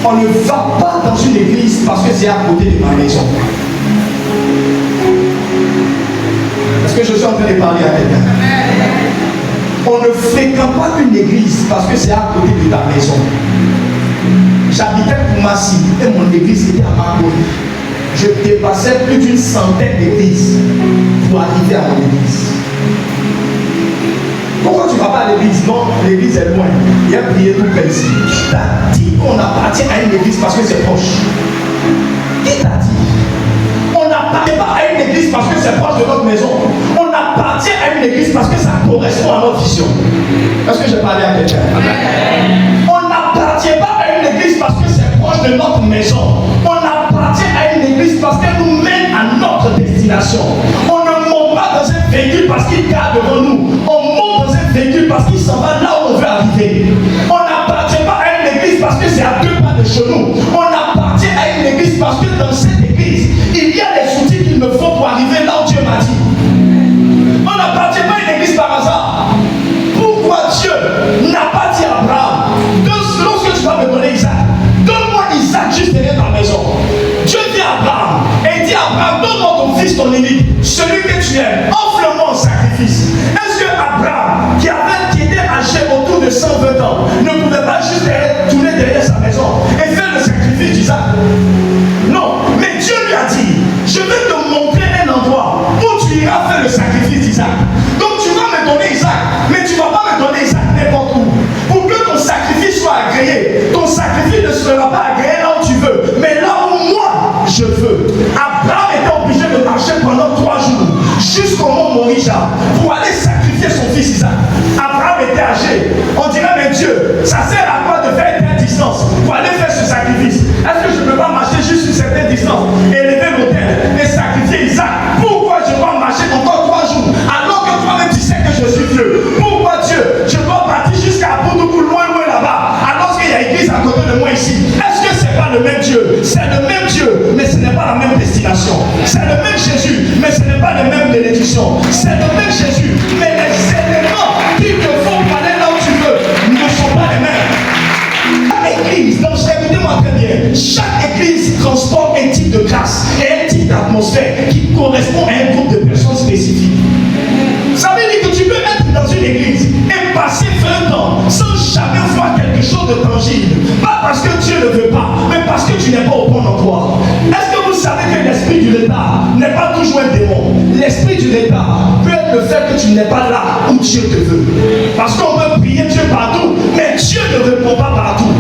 On ne va pas dans une église parce que c'est à côté de ma maison. Est-ce que je suis en train de parler à quelqu'un? On ne fréquente pas une église parce que c'est à côté de ta maison. J'habitais Koumassi et mon église était à Makoni. Je dépassais plus d'une centaine d'églises pour arriver à mon église. Pourquoi tu ne vas pas à l'église? Non, l'église est loin. Il y a prié tout près ici. Qui t'a dit qu'on appartient à une église parce que c'est proche? Qui t'a dit? On n'appartient pas à une église parce que c'est proche de notre maison. On appartient à une église parce que ça correspond à notre vision. Est-ce que j'ai parlé à quelqu'un? On n'appartient pas à une église parce que c'est proche de notre maison. On appartient à une église parce qu'elle nous mène à notre destination. On ne monte pas dans un véhicule parce qu'il garde devant nous. On monte dans un véhicule parce qu'il s'en va là où on veut arriver. On n'appartient pas à une église parce que c'est à 2 pas de chez nous. On appartient à une église parce que dans cette église, il y a les outils qu'il me faut pour arriver là où Dieu m'a dit. On n'appartient pas à une église par hasard. Pourquoi Dieu n'a pas dit à Abraham, lorsque tu vas me donner Isaac, donne-moi Isaac juste derrière ta maison. Dieu dit à Abraham, et dit à Abraham, donne-moi ton fils, ton unique, celui que tu aimes, offre-le-moi en sacrifice. Est-ce que Abraham, qui était âgé autour de 120 ans, ne pouvait pas juste tourner derrière sa maison et faire le sacrifice d'Isaac? Non, mais Dieu lui a dit, je vais te montrer un endroit où tu iras faire le sacrifice d'Isaac. Donc tu vas me donner Isaac, mais tu ne vas pas me donner Isaac n'importe où. Pour que ton sacrifice soit agréé, ton sacrifice ne sera pas agréé là où tu veux, mais là où moi je veux. Abraham était obligé de marcher pendant 3 jours jusqu'au mont Moriah pour aller sacrifier son fils Isaac. Abraham était âgé. On dirait, mais Dieu, ça sert à quoi de faire une telle distance pour aller faire ce sacrifice? Est-ce que je ne peux pas marcher juste une certaine distance, élever l'autel et sacrifier Isaac? Pourquoi je dois marcher encore 3 jours alors que toi-même tu sais que je suis vieux? Pourquoi Dieu, je dois partir jusqu'à Boudoukou, loin là-bas, alors qu'il y a une église à côté de moi ici? Est-ce que c'est pas le même Dieu? C'est le même Dieu, mais ce n'est pas la même destination. C'est le même Jésus, mais ce n'est pas la même bénédiction. C'est le même Jésus, mais les éléments qui te font aller là où tu veux ne sont pas les mêmes. Chaque église, donc écoutez-moi très bien, chaque église transporte un type de grâce et un type d'atmosphère qui correspond à un groupe de personnes spécifiques. Ça veut dire que tu peux être dans une église et passer 20 ans sans jamais voir quelque chose de tangible. Pas parce que Dieu ne veut pas, mais parce que tu n'es pas au bon endroit. Est-ce que vous savez que l'esprit du retard n'est pas toujours un démon? L'esprit du retard peut être le fait que tu n'es pas là où Dieu te veut. Parce qu'on peut prier Dieu partout, mais Dieu ne répond pas partout.